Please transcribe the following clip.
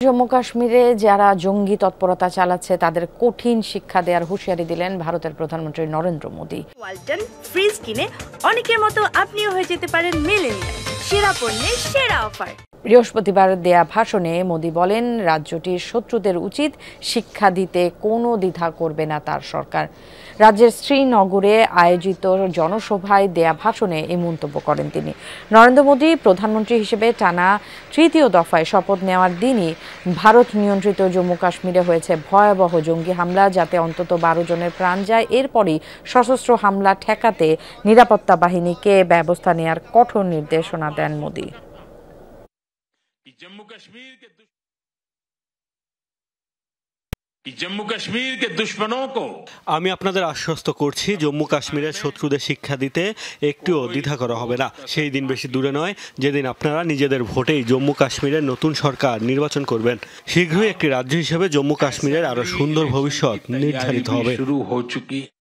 জম্মু কাশ্মীরে যারা জঙ্গি তৎপরতা চালাচ্ছে তাদের কঠিন শিক্ষা দেওয়ার হুঁশিয়ারি দিলেন ভারতের প্রধানমন্ত্রী নরেন্দ্র মোদী। ওয়ালটন ফ্রিজ কিনে অনেকের মতো আপনিও হয়ে যেতে পারেন মিলেনিয়াল, সেরা পণ্যের সেরা অফার। বৃহস্পতিবার দেয়া ভাষণে মোদী বলেন, রাজ্যটির শত্রুদের উচিত শিক্ষা দিতে কোনো দ্বিধা করবে না তার সরকার। রাজ্যের শ্রীনগরে আয়োজিত জনসভায় দেয়া ভাষণে এই মন্তব্য করেন তিনি। নরেন্দ্র মোদী প্রধানমন্ত্রী হিসেবে টানা তৃতীয় দফায় শপথ নেওয়ার দিনই ভারত নিয়ন্ত্রিত জম্মু কাশ্মীরে হয়েছে ভয়াবহ জঙ্গি হামলা, যাতে অন্তত 12 জনের প্রাণ যায়। এরপরই সশস্ত্র হামলা ঠেকাতে নিরাপত্তা বাহিনীকে ব্যবস্থা নেওয়ার কঠোর নির্দেশনা দেন মোদী। আমি আপনাদের আশ্বস্ত করছি, জম্মু কাশ্মীরের শত্রুদের শিক্ষা দিতে একটুও দ্বিধা করা হবে না। সেই দিন বেশি দূরে নয় যেদিন আপনারা নিজেদের ভোটেই জম্মু কাশ্মীরের নতুন সরকার নির্বাচন করবেন। শীঘ্রই একটি রাজ্য হিসেবে জম্মু কাশ্মীরের আরো সুন্দর ভবিষ্যৎ নির্ধারিত হবে।